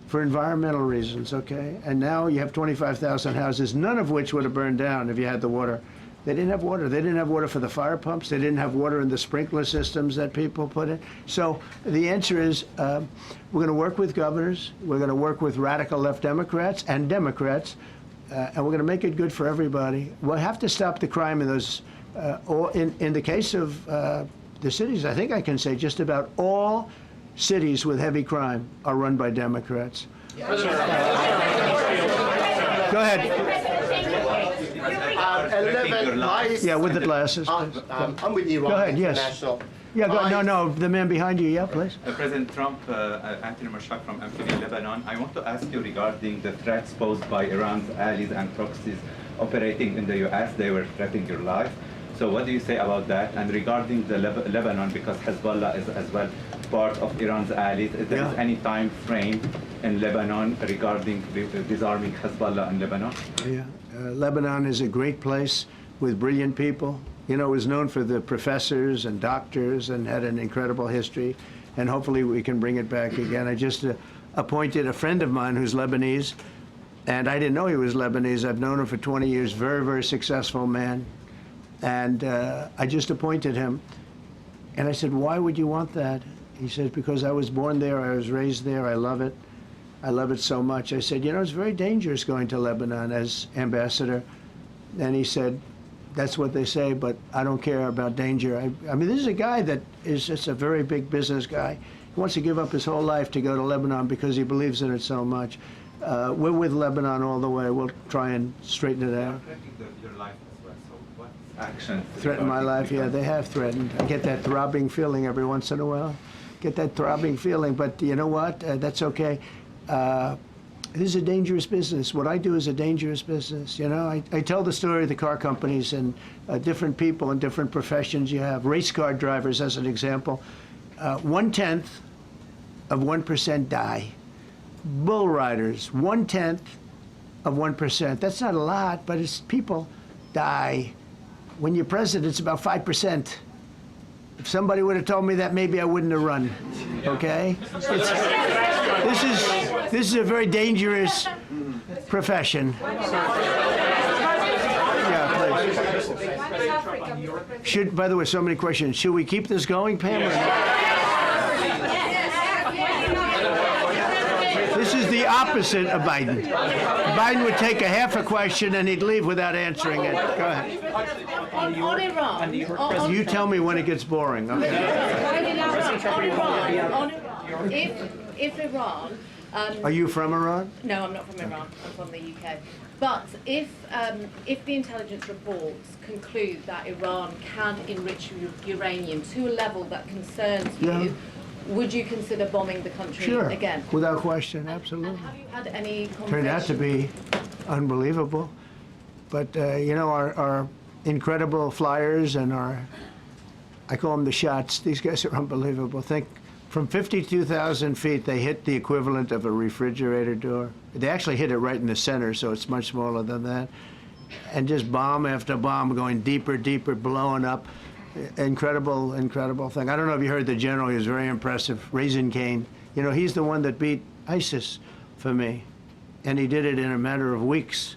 for environmental reasons, okay? And now you have 25,000 houses, none of which would have burned down if you had the water. They didn't have water. They didn't have water for the fire pumps. They didn't have water in the sprinkler systems that people put in. So the answer is we're going to work with governors. We're going to work with radical left Democrats and Democrats, and we're going to make it good for everybody. We'll have to stop the crime in those, in the case of the cities, I think I can say just about all cities with heavy crime are run by Democrats. Go ahead. 11 lies. Yeah, with the glasses. I'm with you, Go ahead, yes. International. Yeah, no, the man behind you, yeah, please. President Trump, Anthony Marshak from Amphibian, Lebanon. I want to ask you regarding the threats posed by Iran's allies and proxies operating in the U.S. They were threatening your life. So what do you say about that? And regarding the Lebanon, because Hezbollah is as well part of Iran's allies, is there any time frame in Lebanon regarding disarming Hezbollah in Lebanon? Yeah, Lebanon is a great place with brilliant people. You know, it was known for the professors and doctors and had an incredible history, and hopefully we can bring it back again. I just appointed a friend of mine who's Lebanese, and I didn't know he was Lebanese. I've known him for 20 years, very, very successful man. And I just appointed him. And I said, why would you want that? He says, because I was born there, I was raised there, I love it. I love it so much. I said, you know, it's very dangerous going to Lebanon as ambassador. And he said, that's what they say, but I don't care about danger. I mean, this is a guy that is just a very big business guy. He wants to give up his whole life to go to Lebanon because he believes in it so much. We're with Lebanon all the way. We'll try and straighten it out. Your life as well. So what action? Threaten my life? Yeah, they have threatened. I get that throbbing feeling every once in a while. Get that throbbing feeling, but you know what? That's okay. This is a dangerous business. What I do is a dangerous business. You know, I tell the story of the car companies and different people in different professions you have. Race car drivers, as an example. 1/10 of 1% die. Bull riders, 1/10 of 1%. That's not a lot, but it's people die. When you're president, it's about 5%. If somebody would have told me that, maybe I wouldn't have run. Okay? This is a very dangerous profession. Yeah, please. By the way, so many questions. Should we keep this going, Pam? Or not? This is the opposite of Biden. Biden would take a half a question and he'd leave without answering it. Go ahead. On Iran. You tell me when it gets boring. Okay. If Iran. Are you from Iran? No, I'm not from Iran. I'm from the UK. But if the intelligence reports conclude that Iran can enrich uranium to a level that concerns you, would you consider bombing the country again? Without question, absolutely. And have you had any conversations? Turned out to be unbelievable. But, you know, our incredible flyers and I call them the shots, these guys are unbelievable. Think, from 52,000 feet, they hit the equivalent of a refrigerator door. They actually hit it right in the center, so it's much smaller than that. And just bomb after bomb going deeper, deeper, blowing up. Incredible, incredible thing. I don't know if you heard the general, he was very impressive. Raisin Cane. You know, he's the one that beat ISIS for me. And he did it in a matter of weeks.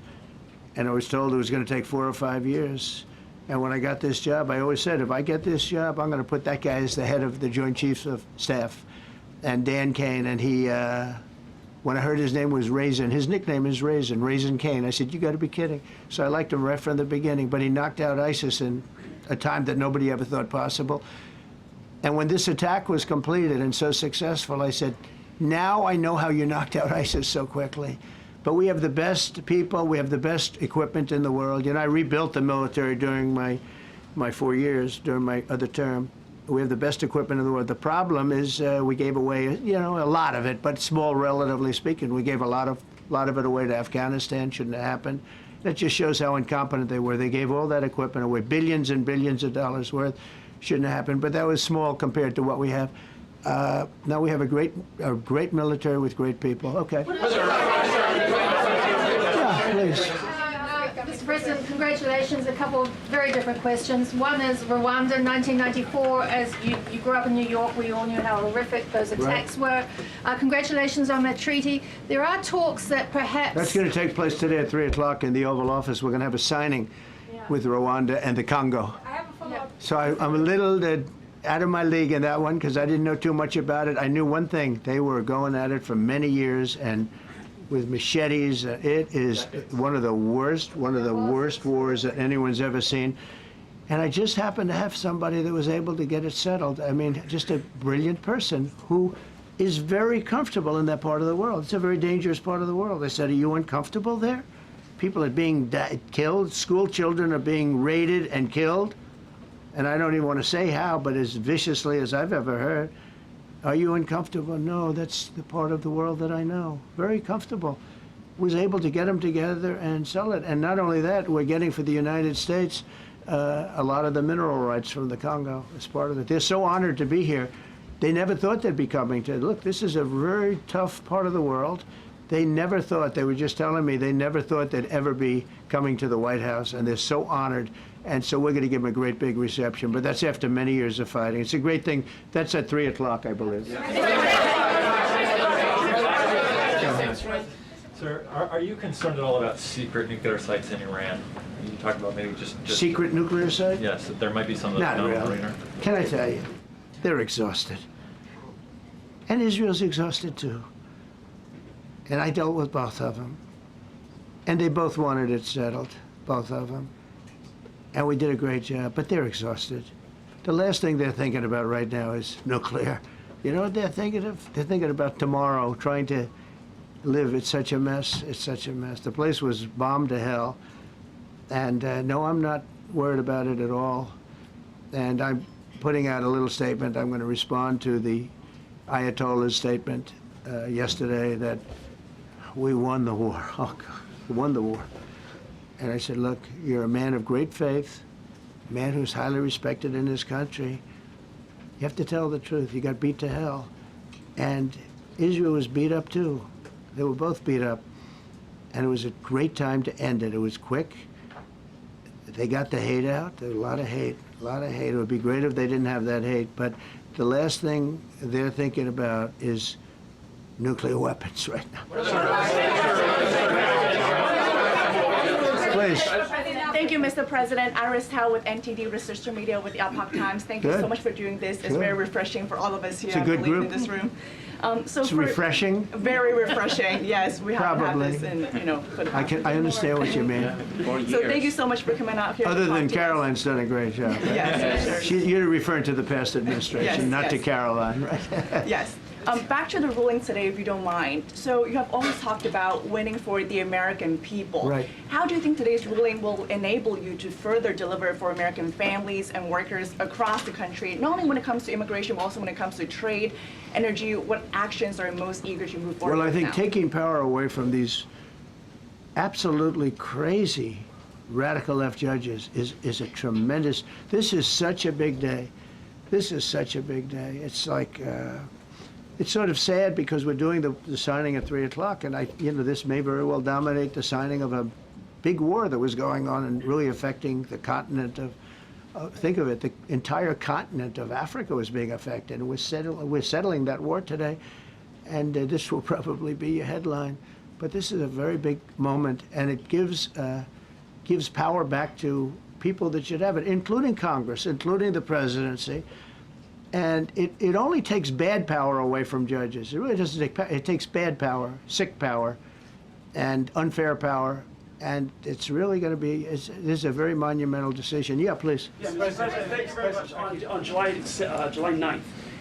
And I was told it was going to take 4 or 5 years. And when I got this job, I always said, if I get this job, I'm going to put that guy as the head of the Joint Chiefs of Staff. And Dan Kane, and he, when I heard his name was Raisin, his nickname is Raisin Cane. I said, you got to be kidding. So I liked him right from the beginning. But he knocked out ISIS in a time that nobody ever thought possible. And when this attack was completed and so successful, I said, now I know how you knocked out ISIS so quickly. But we have the best people, we have the best equipment in the world. You know, I rebuilt the military during my 4 years, during my other term. We have the best equipment in the world. The problem is we gave away, you know, a lot of it, but small, relatively speaking. We gave a lot of it away to Afghanistan. Shouldn't have happened. That just shows how incompetent they were. They gave all that equipment away, billions and billions of dollars worth. Shouldn't have happened, but that was small compared to what we have. Now we have a great military with great people. Okay. Yeah, please. Mr. President, congratulations. A couple of very different questions. One is Rwanda, 1994. As you grew up in New York, we all knew how horrific those attacks were. Congratulations on that treaty. There are talks that perhaps... That's going to take place today at 3 o'clock in the Oval Office. We're going to have a signing with Rwanda and the Congo. So I'm a little out of my league in that one because I didn't know too much about it. I knew one thing. They were going at it for many years and with machetes. It is one of the worst wars that anyone's ever seen. And I just happened to have somebody that was able to get it settled. I mean, just a brilliant person who is very comfortable in that part of the world. It's a very dangerous part of the world. I said, are you uncomfortable there? People are being killed. School children are being raided and killed. And I don't even want to say how, but as viciously as I've ever heard. Are you uncomfortable? No, that's the part of the world that I know. Very comfortable. Was able to get them together and sell it. And not only that, we're getting for the United States a lot of the mineral rights from the Congo as part of it. They're so honored to be here. They never thought they'd be coming to, look, this is a very tough part of the world. They never thought, they were just telling me, they never thought they'd ever be coming to the White House, and they're so honored. And so we're going to give them a great big reception, but that's after many years of fighting. It's a great thing. That's at 3 o'clock, I believe. Sir, are you concerned at all about secret nuclear sites in Iran? You talked about maybe just secret nuclear site? Yes, there might be some that Not don't really. Can I tell you? They're exhausted. And Israel's exhausted too. And I dealt with both of them. And they both wanted it settled, both of them. And we did a great job, but they're exhausted. The last thing they're thinking about right now is nuclear. You know what they're thinking of? They're thinking about tomorrow, trying to live. It's such a mess. It's such a mess. The place was bombed to hell. And no, I'm not worried about it at all. And I'm putting out a little statement. I'm going to respond to the Ayatollah's statement yesterday that we won the war. Oh, God, we won the war. And I said, look, you're a man of great faith, a man who's highly respected in this country. You have to tell the truth. You got beat to hell. And Israel was beat up too. They were both beat up. And it was a great time to end it. It was quick. They got the hate out. There was a lot of hate, a lot of hate. It would be great if they didn't have that hate. But the last thing they're thinking about is nuclear weapons right now. Please. Thank you, Mr. President. Iris Tao with NTD Research Media with the Epoch Times. Thank you Good. so much for doing this. It's Good. very refreshing for all of us here, It's a I good believe, group. in this room. It's refreshing. Very refreshing. Yes, we haven't Probably. had this in, for the past I understand what you mean. So thank you so much for coming out here. Other to than talk to us. Caroline's done a great job. Yes, sure. You're referring to the past administration, Yes, not to yes. Caroline, right? Yes. Back to the ruling today, if you don't mind. So you have always talked about winning for the American people. Right. How do you think today's ruling will enable you to further deliver for American families and workers across the country, not only when it comes to immigration, but also when it comes to trade, energy? What actions are you most eager to move forward Well, I with think now? taking power away from these absolutely crazy radical left judges is a tremendous, this is such a big day. This is such a big day. It's like, it's sort of sad because we're doing the signing at 3 o'clock, and this may very well dominate the signing of a big war that was going on and really affecting the continent of, think of it, the entire continent of Africa was being affected. And we're settling that war today, and this will probably be a headline. But this is a very big moment, and it gives power back to people that should have it, including Congress, including the presidency. And it only takes bad power away from judges. It really doesn't take power. It takes bad power, sick power, and unfair power. And it's really going to be, this is a very monumental decision. Yeah, please. Yes, President, thank you very much. On July 9th,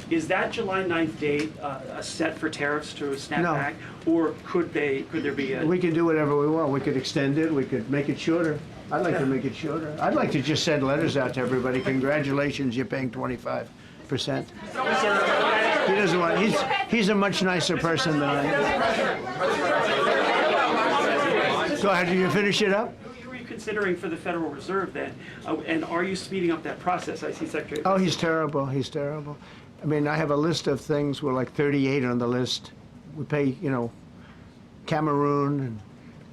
is that July 9th date set for tariffs to snap No. back? Or could there be a... We can do whatever we want. We could extend it. We could make it shorter. I'd like to make it shorter. I'd like to just send letters out to everybody. Congratulations, you're paying 25%. He doesn't want, he's a much nicer person than I am. Go ahead, you finish it up? Who are you considering for the Federal Reserve then? And are you speeding up that process? I see Secretary... Oh, he's terrible. He's terrible. I mean, I have a list of things. We're like 38 on the list. We pay, Cameroon and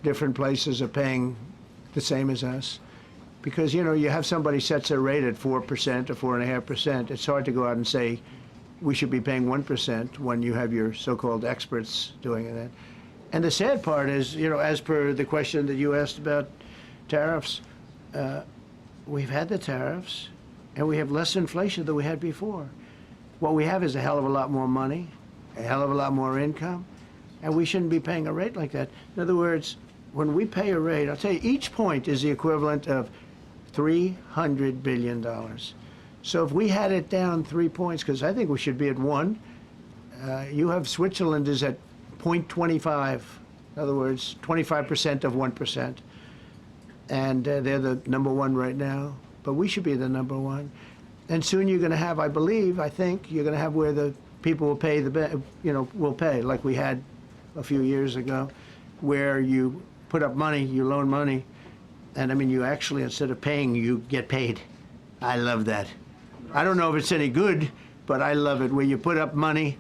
different places are paying the same as us. Because, you have somebody sets a rate at 4% or 4.5%. It's hard to go out and say we should be paying 1% when you have your so-called experts doing that. And the sad part is, as per the question that you asked about tariffs, we've had the tariffs and we have less inflation than we had before. What we have is a hell of a lot more money, a hell of a lot more income, and we shouldn't be paying a rate like that. In other words, when we pay a rate, I'll tell you, each point is the equivalent of $300 billion. So if we had it down 3 points, because I think we should be at 1, you have Switzerland is at 0.25, in other words, 25% of 1%. And they're the #1 right now, but we should be the #1. And soon you're going to have, I think, you're going to have where the people will pay will pay, like we had a few years ago, where you put up money, you loan money, and I mean, you actually, instead of paying, you get paid. I love that. I don't know if it's any good, but I love it, where you put up money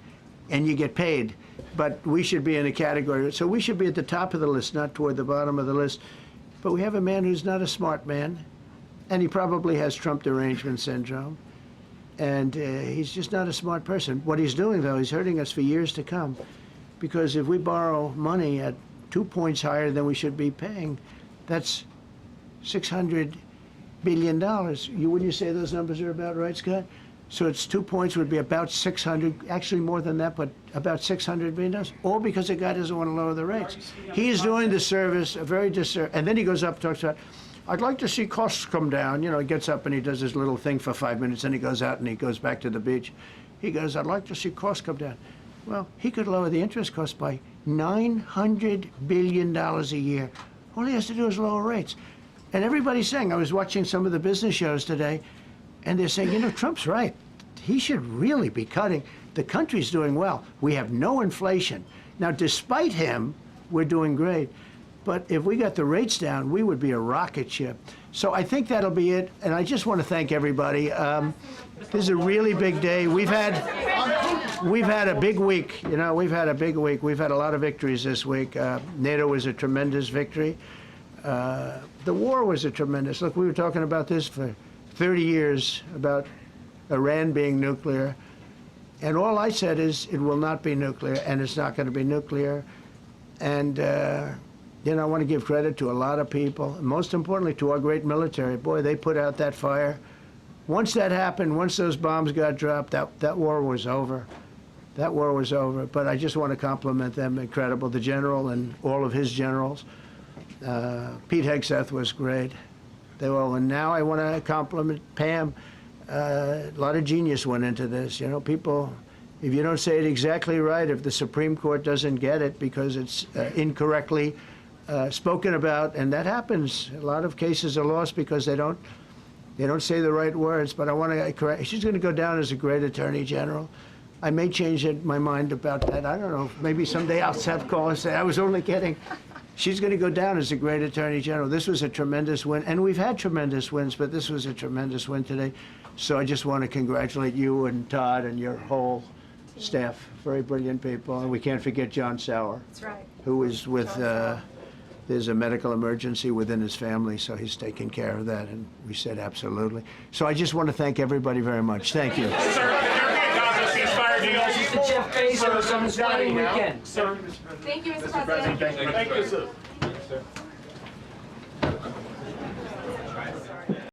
and you get paid. But we should be in a category, so we should be at the top of the list, not toward the bottom of the list. But we have a man who's not a smart man, and he probably has Trump derangement syndrome. And he's just not a smart person. What he's doing, though, he's hurting us for years to come. Because if we borrow money at 2 points higher than we should be paying, that's $600 billion. Wouldn't you say those numbers are about right, Scott? So it's 2 points would be about 600, actually more than that, but about $600 billion, all because the guy doesn't want to lower the rates. He is doing the service, a very disservice, and then he goes up and talks about, I'd like to see costs come down. He gets up and he does his little thing for 5 minutes, and he goes out and he goes back to the beach. He goes, I'd like to see costs come down. Well, he could lower the interest cost by $900 billion a year. All he has to do is lower rates. And everybody's saying, I was watching some of the business shows today, and they're saying, Trump's right. He should really be cutting. The country's doing well. We have no inflation. Now, despite him, we're doing great. But if we got the rates down, we would be a rocket ship. So I think that'll be it. And I just want to thank everybody. This is a really big day. We've had... we've had a big week. You know, we've had a big week. We've had a lot of victories this week. NATO was a tremendous victory. The war was a tremendous. Look, we were talking about this for 30 years about Iran being nuclear, and all I said is it will not be nuclear, and it's not going to be nuclear. And you know, I want to give credit to a lot of people, and most importantly to our great military. Boy, they put out that fire. Once that happened, once those bombs got dropped, that war was over. That war was over. But I just want to compliment them. Incredible. The general and all of his generals. Pete Hegseth was great. They all. And now I want to compliment Pam. A lot of genius went into this. You know, people, if you don't say it exactly right, if the Supreme Court doesn't get it because it's incorrectly spoken about, and that happens. A lot of cases are lost because they don't say the right words. But I want to correct. She's going to go down as a great attorney general. I may change my mind about that. I don't know. Maybe someday I'll have call and say I was only kidding. She's going to go down as a great attorney general. This was a tremendous win, and we've had tremendous wins, but this was a tremendous win today. So I just want to congratulate you and Todd and your whole staff. Very brilliant people, and we can't forget John Sauer. That's right. Who is with. There's a medical emergency within his family, so he's taking care of that, and we said absolutely. So I just want to thank everybody very much. Thank you. Jeff Bezos on his wedding weekend. Sir. Thank you, Mr. President. Thank you, sir.